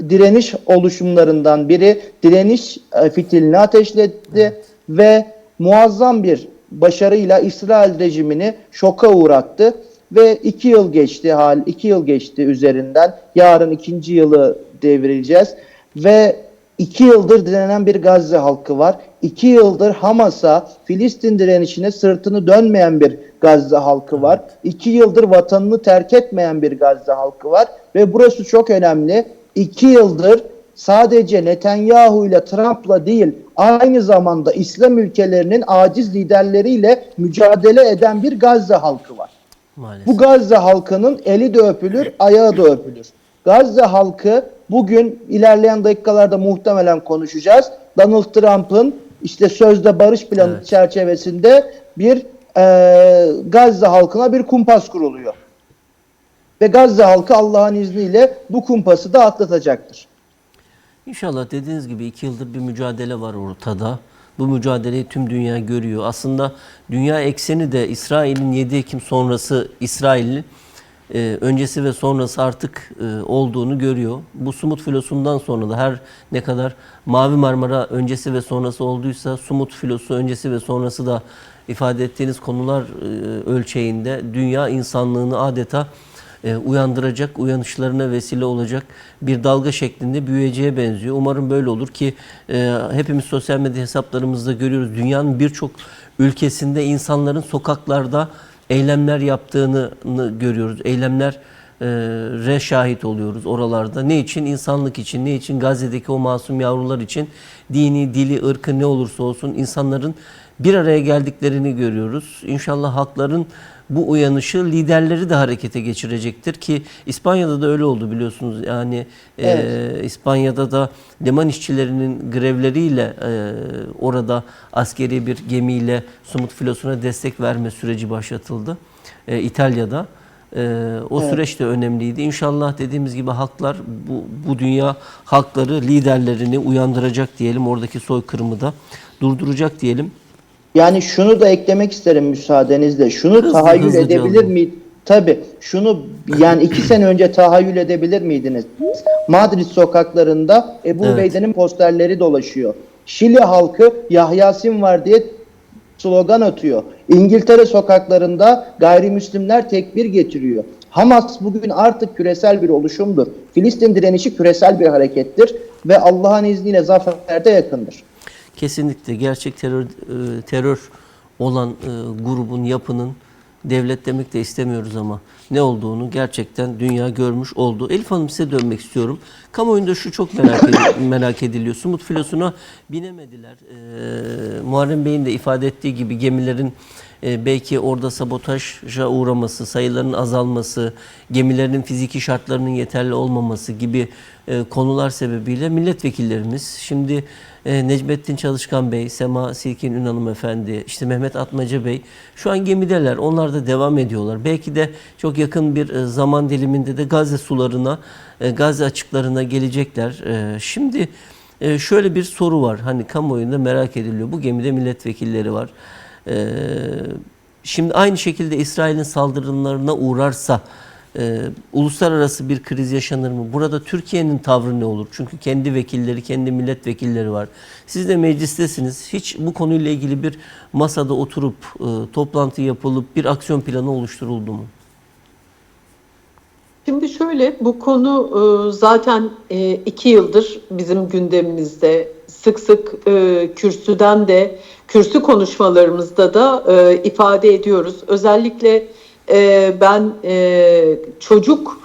direniş oluşumlarından biri, direniş fitilini ateşledi ve muazzam bir başarıyla İsrail rejimini şoka uğrattı ve 2 yıl geçti, 2 yıl geçti üzerinden. Yarın 2. yılı devireceğiz ve 2 yıldır direnen bir Gazze halkı var. 2 yıldır Hamas'a, Filistin direnişine sırtını dönmeyen bir Gazze halkı var. 2 yıldır vatanını terk etmeyen bir Gazze halkı var ve burası çok önemli. 2 yıldır sadece Netanyahu ile Trump'la değil, aynı zamanda İslam ülkelerinin aciz liderleriyle mücadele eden bir Gazze halkı var. Maalesef. Bu Gazze halkının eli de öpülür, ayağı da öpülür. Gazze halkı bugün, ilerleyen dakikalarda muhtemelen konuşacağız, Donald Trump'ın işte sözde barış planı çerçevesinde bir Gazze halkına bir kumpas kuruluyor. Ve Gazze halkı Allah'ın izniyle bu kumpası da atlatacaktır. İnşallah dediğiniz gibi 2 yıldır bir mücadele var ortada. Bu mücadeleyi tüm dünya görüyor. Aslında dünya ekseni de İsrail'in 7 Ekim sonrası İsrail'in öncesi ve sonrası artık olduğunu görüyor. Bu Sumut filosundan sonra da her ne kadar Mavi Marmara öncesi ve sonrası olduysa, Sumut filosu öncesi ve sonrası da ifade ettiğiniz konular ölçeğinde dünya insanlığını adeta uyandıracak, uyanışlarına vesile olacak bir dalga şeklinde büyüyeceğe benziyor. Umarım böyle olur ki hepimiz sosyal medya hesaplarımızda görüyoruz. Dünyanın birçok ülkesinde insanların sokaklarda eylemler yaptığını görüyoruz. Eylemlere şahit oluyoruz oralarda. Ne için? İnsanlık için. Ne için? Gazze'deki o masum yavrular için. Dini, dili, ırkı ne olursa olsun insanların bir araya geldiklerini görüyoruz. İnşallah halkların bu uyanışı liderleri de harekete geçirecektir ki İspanya'da da öyle oldu biliyorsunuz. Yani İspanya'da da liman işçilerinin grevleriyle orada askeri bir gemiyle Sumut filosuna destek verme süreci başlatıldı. İtalya'da. O süreç de önemliydi. İnşallah dediğimiz gibi halklar, bu dünya halkları, liderlerini uyandıracak diyelim. Oradaki soykırımı da durduracak diyelim. Yani şunu da eklemek isterim müsaadenizle. Şunu tahayyül edebilir miyim? Tabii. Şunu yani 2 sene önce tahayyül edebilir miydiniz? Madrid sokaklarında Ebu Ubeyde'nin posterleri dolaşıyor. Şili halkı Yahyasin var diye slogan atıyor. İngiltere sokaklarında gayrimüslimler tekbir getiriyor. Hamas bugün artık küresel bir oluşumdur. Filistin direnişi küresel bir harekettir ve Allah'ın izniyle zaferde yakındır. Kesinlikle gerçek terör olan grubun, yapının, devlet demek de istemiyoruz ama ne olduğunu gerçekten dünya görmüş oldu. Elif Hanım, size dönmek istiyorum. Kamuoyunda şu çok merak ediliyor. Sumut filosuna binemediler. Muharrem Bey'in de ifade ettiği gibi gemilerin belki orada sabotaja uğraması, sayıların azalması, gemilerin fiziki şartlarının yeterli olmaması gibi konular sebebiyle milletvekillerimiz, şimdi Necmettin Çalışkan Bey, Sema Silkin Ünal Hanımefendi, işte Mehmet Atmaca Bey şu an gemideler. Onlar da devam ediyorlar. Belki de çok yakın bir zaman diliminde de Gazze sularına, Gazze açıklarına gelecekler. Şimdi şöyle bir soru var. Hani kamuoyunda merak ediliyor. Bu gemide milletvekilleri var. Şimdi aynı şekilde İsrail'in saldırılarına uğrarsa uluslararası bir kriz yaşanır mı? Burada Türkiye'nin tavrı ne olur? Çünkü kendi vekilleri, kendi milletvekilleri var. Siz de meclistesiniz. Hiç bu konuyla ilgili bir masada oturup toplantı yapılıp bir aksiyon planı oluşturuldu mu? Şimdi şöyle, bu konu zaten 2 yıldır bizim gündemimizde. Sık sık kürsü konuşmalarımızda da ifade ediyoruz. Özellikle ben çocuk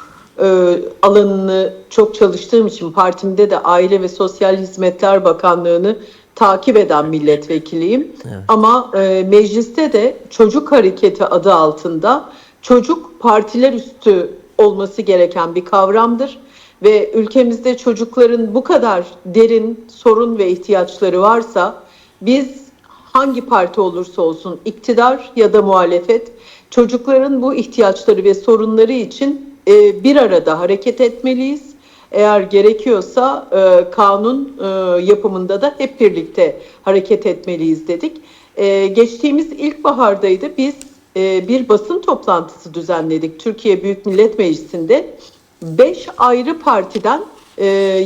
alanını çok çalıştığım için partimde de Aile ve Sosyal Hizmetler Bakanlığı'nı takip eden milletvekiliyim. Evet. Ama mecliste de Çocuk Hareketi adı altında çocuk partiler üstü olması gereken bir kavramdır. ve ülkemizde çocukların bu kadar derin sorun ve ihtiyaçları varsa biz hangi parti olursa olsun iktidar ya da muhalefet çocukların bu ihtiyaçları ve sorunları için bir arada hareket etmeliyiz. Eğer gerekiyorsa kanun yapımında da hep birlikte hareket etmeliyiz dedik. Geçtiğimiz ilkbahardaydı biz bir basın toplantısı düzenledik Türkiye Büyük Millet Meclisi'nde. 5 ayrı partiden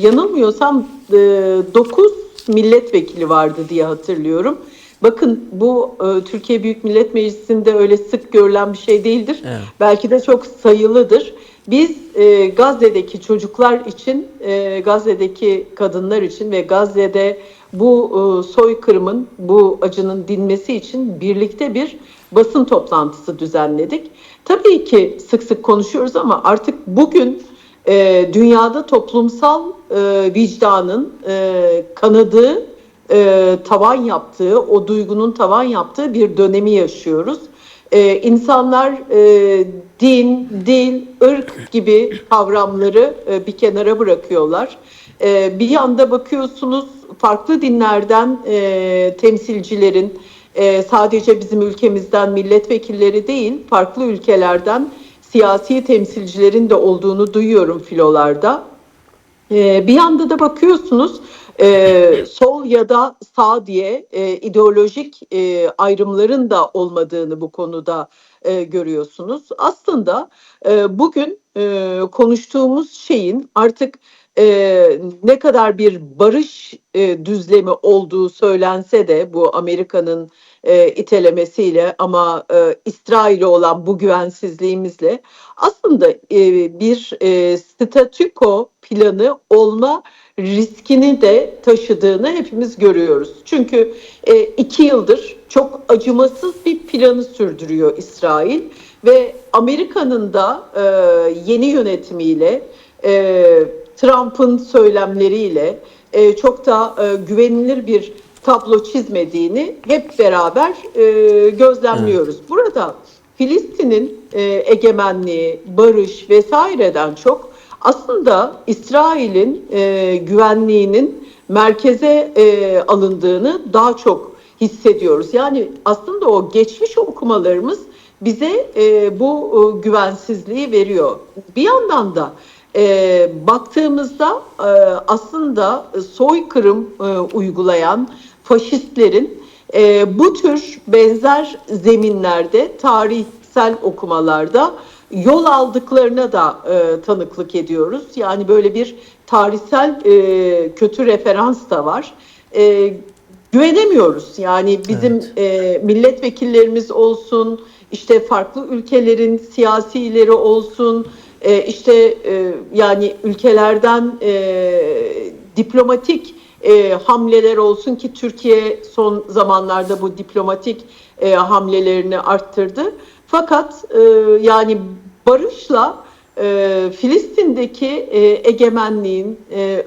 yanılmıyorsam 9 milletvekili vardı diye hatırlıyorum. Bakın bu Türkiye Büyük Millet Meclisi'nde öyle sık görülen bir şey değildir. Evet. Belki de çok sayılıdır. Biz Gazze'deki çocuklar için, Gazze'deki kadınlar için ve Gazze'de bu soykırımın, bu acının dinmesi için birlikte bir basın toplantısı düzenledik. Tabii ki sık sık konuşuyoruz ama artık bugün dünyada toplumsal vicdanın kanadığı, tavan yaptığı, o duygunun tavan yaptığı bir dönemi yaşıyoruz. İnsanlar din, dil, ırk gibi kavramları bir kenara bırakıyorlar. Bir yanda bakıyorsunuz farklı dinlerden temsilcilerin, sadece bizim ülkemizden milletvekilleri değil, farklı ülkelerden siyasi temsilcilerin de olduğunu duyuyorum filolarda. Bir yanda da bakıyorsunuz sol ya da sağ diye ideolojik ayrımların da olmadığını bu konuda görüyorsunuz. Aslında bugün konuştuğumuz şeyin artık ne kadar bir barış düzlemi olduğu söylense de bu Amerika'nın itelemesiyle ama İsrail'e olan bu güvensizliğimizle aslında bir statüko planı olma riskini de taşıdığını hepimiz görüyoruz. Çünkü 2 yıldır çok acımasız bir planı sürdürüyor İsrail ve Amerika'nın da yeni yönetimiyle, Trump'ın söylemleriyle çok da güvenilir bir tablo çizmediğini hep beraber gözlemliyoruz. Evet. Burada Filistin'in egemenliği, barış vesaireden çok aslında İsrail'in güvenliğinin merkeze alındığını daha çok hissediyoruz. Yani aslında o geçmiş okumalarımız bize bu güvensizliği veriyor. Bir yandan da baktığımızda aslında soykırım uygulayan faşistlerin bu tür benzer zeminlerde, tarihsel okumalarda yol aldıklarına da tanıklık ediyoruz. Yani böyle bir tarihsel kötü referans da var. Güvenemiyoruz. Yani bizim milletvekillerimiz olsun, işte farklı ülkelerin siyasileri olsun, yani ülkelerden diplomatik hamleler olsun ki Türkiye son zamanlarda bu diplomatik hamlelerini arttırdı. Fakat yani barışla Filistin'deki egemenliğin,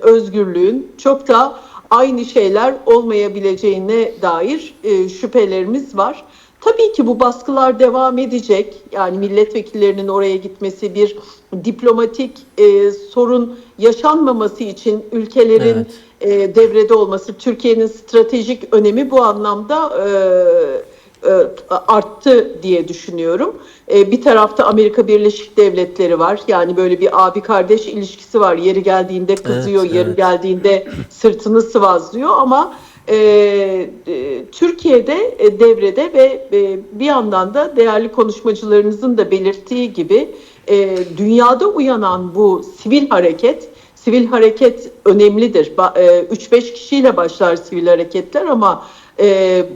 özgürlüğün çok da aynı şeyler olmayabileceğine dair şüphelerimiz var. Tabii ki bu baskılar devam edecek. Yani milletvekillerinin oraya gitmesi bir diplomatik sorun yaşanmaması için ülkelerin devrede olması, Türkiye'nin stratejik önemi bu anlamda arttı diye düşünüyorum. Bir tarafta Amerika Birleşik Devletleri var. Yani böyle bir abi kardeş ilişkisi var. Yeri geldiğinde kızıyor, yeri geldiğinde sırtını sıvazlıyor ama Türkiye'de devrede ve bir yandan da değerli konuşmacılarınızın da belirttiği gibi dünyada uyanan bu sivil hareket önemlidir. 3-5 kişiyle başlar sivil hareketler ama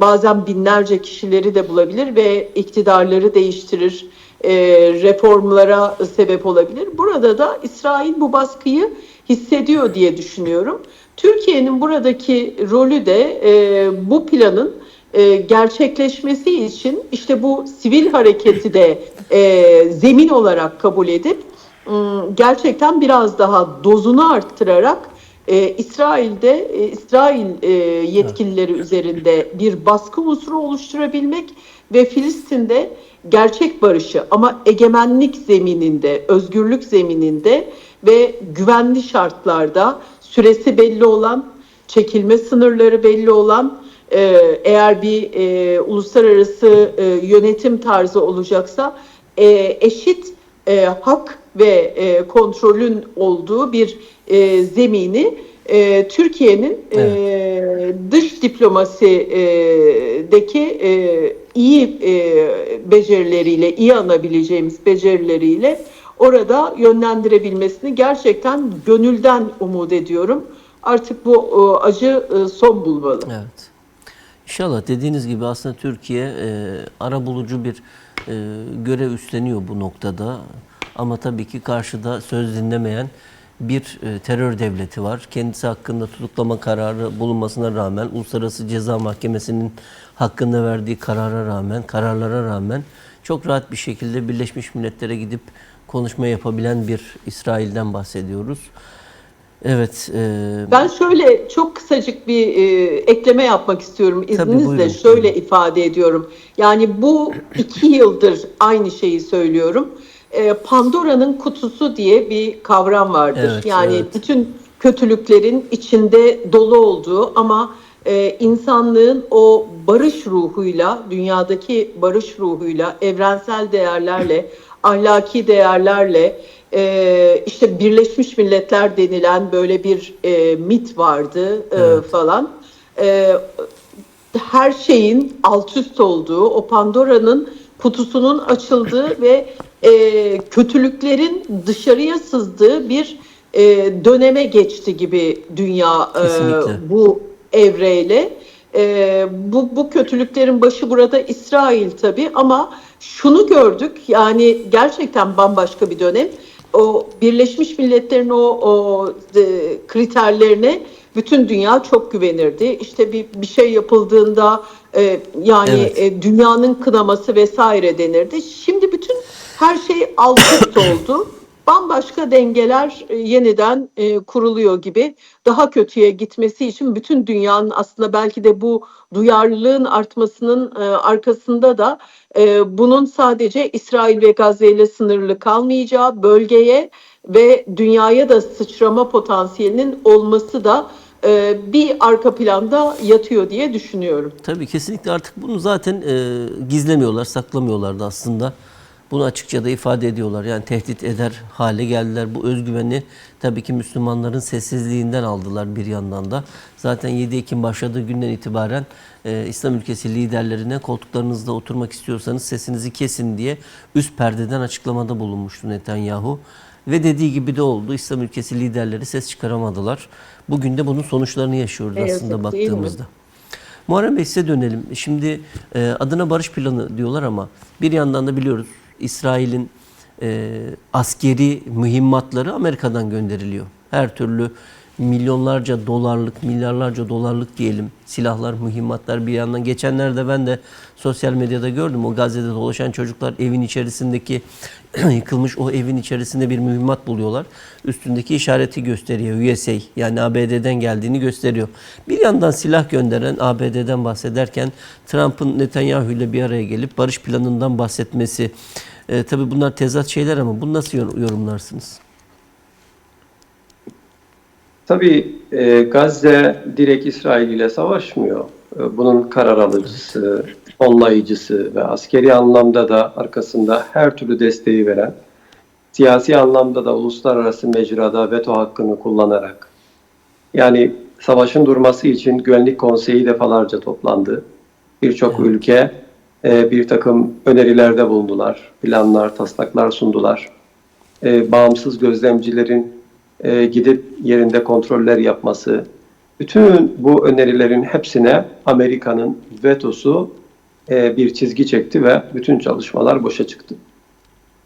bazen binlerce kişileri de bulabilir ve iktidarları değiştirir, reformlara sebep olabilir. Burada da İsrail bu baskıyı hissediyor diye düşünüyorum. Türkiye'nin buradaki rolü de bu planın gerçekleşmesi için işte bu sivil hareketi de zemin olarak kabul edip gerçekten biraz daha dozunu arttırarak İsrail yetkilileri üzerinde bir baskı unsuru oluşturabilmek ve Filistin'de gerçek barışı ama egemenlik zemininde, özgürlük zemininde ve güvenli şartlarda süresi belli olan, çekilme sınırları belli olan, eğer bir uluslararası yönetim tarzı olacaksa eşit hak ve kontrolün olduğu bir zemini Türkiye'nin dış diplomasideki iyi becerileriyle, iyi anabileceğimiz becerileriyle orada yönlendirebilmesini gerçekten gönülden umut ediyorum. Artık bu acı son bulmalı. Evet. İnşallah dediğiniz gibi aslında Türkiye arabulucu bir görev üstleniyor bu noktada. Ama tabii ki karşıda söz dinlemeyen bir terör devleti var. Kendisi hakkında tutuklama kararı bulunmasına rağmen, Uluslararası Ceza Mahkemesi'nin hakkında verdiği kararlara rağmen çok rahat bir şekilde Birleşmiş Milletler'e gidip konuşma yapabilen bir İsrail'den bahsediyoruz. Evet. Ben şöyle çok kısacık bir ekleme yapmak istiyorum. İzninizle şöyle ifade ediyorum. Yani bu 2 yıldır aynı şeyi söylüyorum. Pandora'nın kutusu diye bir kavram vardır. Evet, yani evet. bütün kötülüklerin içinde dolu olduğu ama insanlığın o barış ruhuyla, dünyadaki barış ruhuyla, evrensel değerlerle, ahlaki değerlerle, işte Birleşmiş Milletler denilen böyle bir mit vardı Evet. falan. Her şeyin alt üst olduğu, o Pandora'nın kutusunun açıldığı ve kötülüklerin dışarıya sızdığı bir döneme geçti gibi dünya bu evreyle. Bu kötülüklerin başı burada İsrail tabii ama şunu gördük, yani gerçekten bambaşka bir dönem. O Birleşmiş Milletler'in o kriterlerine bütün dünya çok güvenirdi. İşte bir şey yapıldığında yani Evet. dünyanın kınaması vesaire denirdi. Şimdi bütün her şey alt üst oldu. Bambaşka dengeler yeniden kuruluyor gibi. Daha kötüye gitmesi için bütün dünyanın aslında belki de bu duyarlılığın artmasının arkasında da bunun sadece İsrail ve Gazze ile sınırlı kalmayacağı, bölgeye ve dünyaya da sıçrama potansiyelinin olması da bir arka planda yatıyor diye düşünüyorum. Tabii kesinlikle artık bunu zaten gizlemiyorlar, saklamıyorlardı aslında. Bunu açıkça da ifade ediyorlar. Yani tehdit eder hale geldiler. Bu özgüveni tabii ki Müslümanların sessizliğinden aldılar bir yandan da. Zaten 7 Ekim başladığı günden itibaren İslam ülkesi liderlerine koltuklarınızda oturmak istiyorsanız sesinizi kesin diye üst perdeden açıklamada bulunmuştu Netanyahu. Ve dediği gibi de oldu. İslam ülkesi liderleri ses çıkaramadılar. Bugün de bunun sonuçlarını yaşıyoruz aslında baktığımızda. Muharrem Bey size dönelim. Şimdi adına barış planı diyorlar ama bir yandan da biliyoruz İsrail'in askeri mühimmatları Amerika'dan gönderiliyor. Her türlü milyonlarca dolarlık, milyarlarca dolarlık diyelim silahlar, mühimmatlar bir yandan. Geçenlerde ben de sosyal medyada gördüm. O Gazze'de dolaşan çocuklar evin içerisindeki yıkılmış o evin içerisinde bir mühimmat buluyorlar. Üstündeki işareti gösteriyor. USA yani ABD'den geldiğini gösteriyor. Bir yandan silah gönderen ABD'den bahsederken Trump'ın Netanyahu ile bir araya gelip barış planından bahsetmesi. Tabii bunlar tezat şeyler ama bunu nasıl yorumlarsınız? Tabii Gazze direkt İsrail ile savaşmıyor. Bunun karar alıcısı, onlayıcısı ve askeri anlamda da arkasında her türlü desteği veren, siyasi anlamda da uluslararası mecrada veto hakkını kullanarak, yani savaşın durması için Güvenlik Konseyi defalarca toplandı. Birçok ülke bir takım önerilerde bulundular, planlar, taslaklar sundular. Bağımsız gözlemcilerin gidip yerinde kontroller yapması, bütün bu önerilerin hepsine Amerika'nın vetosu bir çizgi çekti ve bütün çalışmalar boşa çıktı.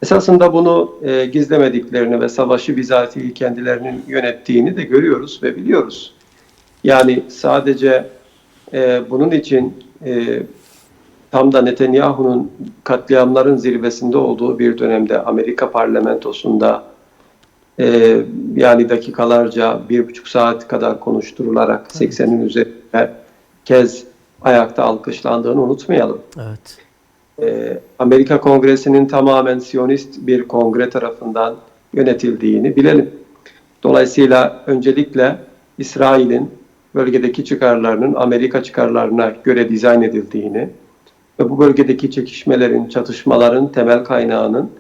Esasında bunu gizlemediklerini ve savaşı bizatihi kendilerinin yönettiğini de görüyoruz ve biliyoruz. Yani sadece bunun için tam da Netanyahu'nun katliamların zirvesinde olduğu bir dönemde Amerika parlamentosunda yani dakikalarca 1,5 saat kadar konuşturularak 80'in üzerinde kez ayakta alkışlandığını unutmayalım. Evet. Amerika Kongresi'nin tamamen Siyonist bir kongre tarafından yönetildiğini bilelim. Dolayısıyla öncelikle İsrail'in bölgedeki çıkarlarının Amerika çıkarlarına göre dizayn edildiğini ve bu bölgedeki çekişmelerin, çatışmaların temel kaynağının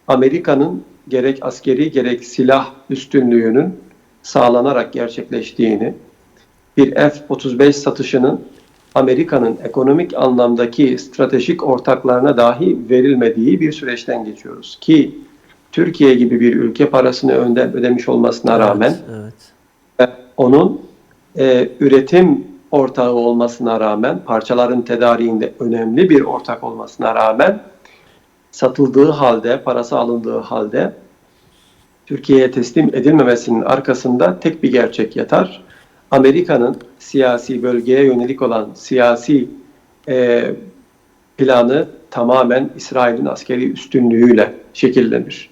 Amerika'nın gerek askeri gerek silah üstünlüğünün sağlanarak gerçekleştiğini, bir F-35 satışının Amerika'nın ekonomik anlamdaki stratejik ortaklarına dahi verilmediği bir süreçten geçiyoruz. Ki Türkiye gibi bir ülke parasını önden ödemiş olmasına rağmen onun üretim ortağı olmasına rağmen, parçaların tedariğinde önemli bir ortak olmasına rağmen satıldığı halde, parası alındığı halde Türkiye'ye teslim edilmemesinin arkasında tek bir gerçek yatar. Amerika'nın siyasi bölgeye yönelik olan siyasi planı tamamen İsrail'in askeri üstünlüğüyle şekillenir.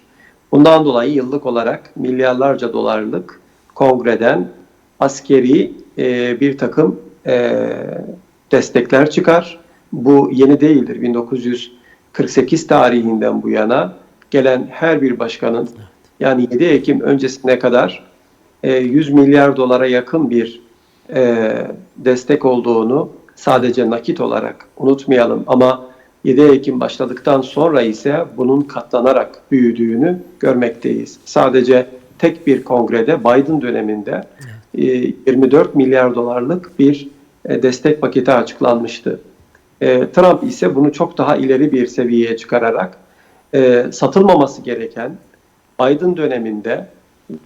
Bundan dolayı yıllık olarak milyarlarca dolarlık kongreden askeri bir takım destekler çıkar. Bu yeni değildir. 1948 tarihinden bu yana gelen her bir başkanın, yani 7 Ekim öncesine kadar 100 milyar dolara yakın bir destek olduğunu sadece nakit olarak unutmayalım. Ama 7 Ekim başladıktan sonra ise bunun katlanarak büyüdüğünü görmekteyiz. Sadece tek bir kongrede Biden döneminde 24 milyar dolarlık bir destek paketi açıklanmıştı. Trump ise bunu çok daha ileri bir seviyeye çıkararak satılmaması gereken Biden döneminde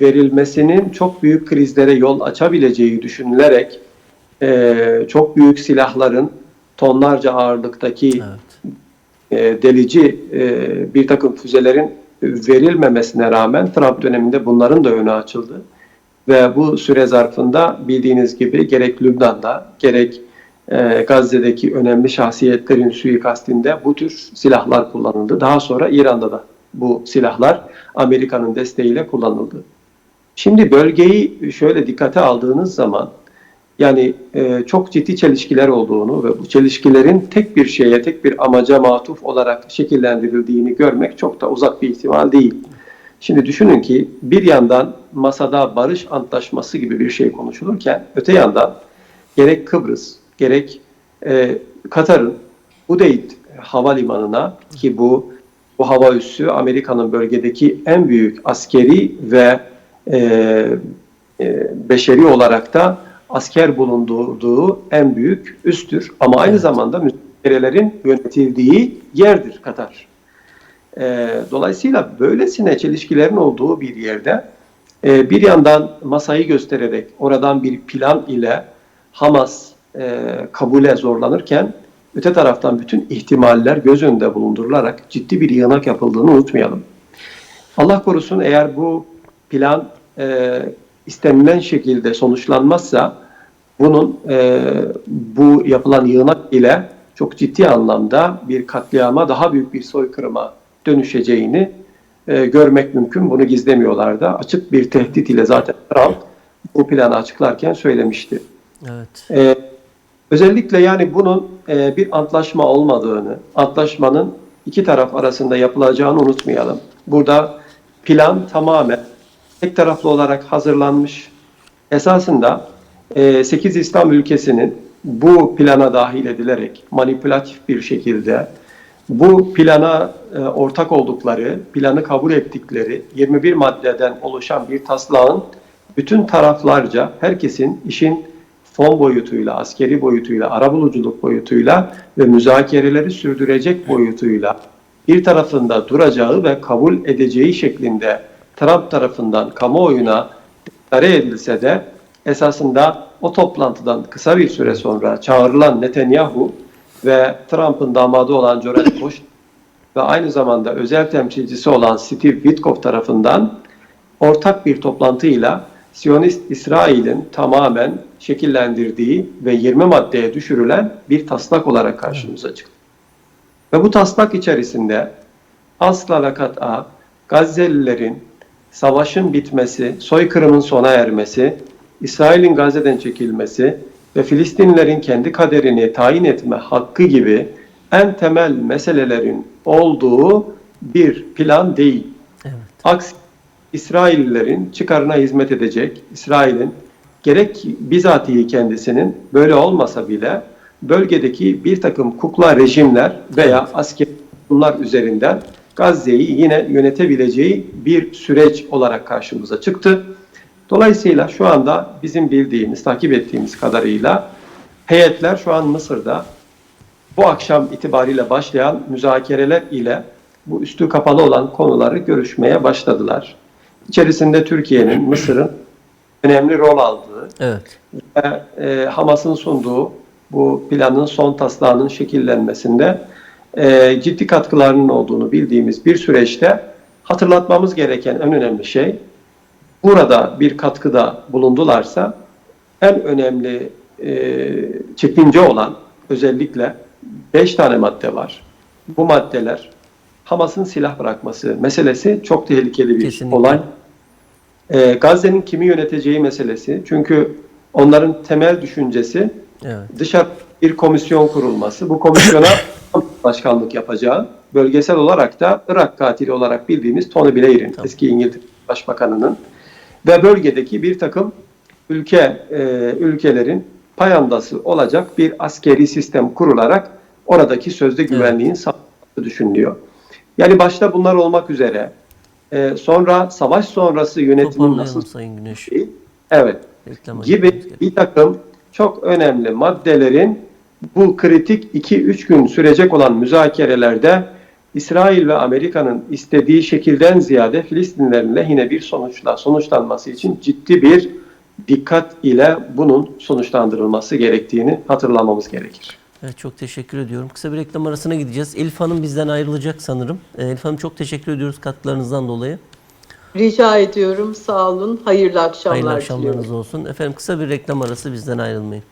verilmesinin çok büyük krizlere yol açabileceği düşünülerek çok büyük silahların tonlarca ağırlıktaki delici bir takım füzelerin verilmemesine rağmen Trump döneminde bunların da önü açıldı. Ve bu süre zarfında bildiğiniz gibi gerek Lübnan'da gerek Gazze'deki önemli şahsiyetlerin suikastinde bu tür silahlar kullanıldı. Daha sonra İran'da da bu silahlar Amerika'nın desteğiyle kullanıldı. Şimdi bölgeyi şöyle dikkate aldığınız zaman yani çok ciddi çelişkiler olduğunu ve bu çelişkilerin tek bir şeye, tek bir amaca matuf olarak şekillendirildiğini görmek çok da uzak bir ihtimal değil. Şimdi düşünün ki bir yandan masada barış antlaşması gibi bir şey konuşulurken öte yandan gerek Kıbrıs gerek Katar'ın Udeyd havalimanına, ki bu hava üssü Amerika'nın bölgedeki en büyük askeri ve beşeri olarak da asker bulunduğu en büyük üstür. Ama aynı zamanda müzakerelerin yönetildiği yerdir Katar. Dolayısıyla böylesine çelişkilerin olduğu bir yerde bir yandan masayı göstererek oradan bir plan ile Hamas kabule zorlanırken öte taraftan bütün ihtimaller göz önünde bulundurularak ciddi bir yığınak yapıldığını unutmayalım. Allah korusun eğer bu plan istenilen şekilde sonuçlanmazsa bunun bu yapılan yığınak ile çok ciddi anlamda bir katliama, daha büyük bir soykırıma dönüşeceğini görmek mümkün. Bunu gizlemiyorlar da. Açık bir tehdit ile zaten Trump bu planı açıklarken söylemişti. Evet. Özellikle yani bunun bir antlaşma olmadığını, antlaşmanın iki taraf arasında yapılacağını unutmayalım. Burada plan tamamen tek taraflı olarak hazırlanmış. Esasında 8 İslam ülkesinin bu plana dahil edilerek manipülatif bir şekilde bu plana ortak oldukları, planı kabul ettikleri 21 maddeden oluşan bir taslağın bütün taraflarca herkesin işin fon boyutuyla, askeri boyutuyla, arabuluculuk boyutuyla ve müzakereleri sürdürecek boyutuyla bir tarafında duracağı ve kabul edeceği şeklinde Trump tarafından kamuoyuna deklare edilse de esasında o toplantıdan kısa bir süre sonra çağrılan Netanyahu ve Trump'ın damadı olan Jared Kushner ve aynı zamanda özel temsilcisi olan Steve Witkoff tarafından ortak bir toplantıyla Siyonist İsrail'in tamamen şekillendirdiği ve 20 maddeye düşürülen bir taslak olarak karşımıza çıktı. Ve bu taslak içerisinde asla ve kat'a Gazze'lilerin savaşın bitmesi, soykırımın sona ermesi, İsrail'in Gazze'den çekilmesi ve Filistinlilerin kendi kaderini tayin etme hakkı gibi en temel meselelerin olduğu bir plan değil. Evet. Aksi İsraillilerin çıkarına hizmet edecek, İsrail'in gerek bizatihi kendisinin böyle olmasa bile bölgedeki bir takım kukla rejimler veya askeri bunlar üzerinden Gazze'yi yine yönetebileceği bir süreç olarak karşımıza çıktı. Dolayısıyla şu anda bizim bildiğimiz, takip ettiğimiz kadarıyla heyetler şu an Mısır'da bu akşam itibariyle başlayan müzakereler ile bu üstü kapalı olan konuları görüşmeye başladılar. İçerisinde Türkiye'nin, Mısır'ın önemli rol aldığı ve Hamas'ın sunduğu bu planın son taslağının şekillenmesinde ciddi katkılarının olduğunu bildiğimiz bir süreçte hatırlatmamız gereken en önemli şey, burada bir katkıda bulundularsa en önemli çekince olan özellikle 5 tane madde var. Bu maddeler Hamas'ın silah bırakması meselesi çok tehlikeli bir Kesinlikle. olay. Gazze'nin kimi yöneteceği meselesi. Çünkü onların temel düşüncesi dışarı bir komisyon kurulması. Bu komisyona başkanlık yapacağı, bölgesel olarak da Irak katili olarak bildiğimiz Tony Blair'in, eski İngiltere Başbakanı'nın ve bölgedeki bir takım ülkelerin payandası olacak bir askeri sistem kurularak oradaki sözde güvenliğin sağlanması düşünülüyor. Yani başta bunlar olmak üzere sonra savaş sonrası yönetimin nasıl Sayın Güneş. evet gibi bir takım çok önemli maddelerin bu kritik 2-3 gün sürecek olan müzakerelerde İsrail ve Amerika'nın istediği şekilden ziyade Filistinlerin lehine bir sonuçlanması için ciddi bir dikkat ile bunun sonuçlandırılması gerektiğini hatırlamamız gerekir. Evet, çok teşekkür ediyorum. Kısa bir reklam arasına gideceğiz. Elif Hanım bizden ayrılacak sanırım. Elif Hanım çok teşekkür ediyoruz katkılarınızdan dolayı. Rica ediyorum. Sağ olun. Hayırlı akşamlar Hayırlı akşamlarınız diliyorum. olsun. Efendim kısa bir reklam arası, bizden ayrılmayın.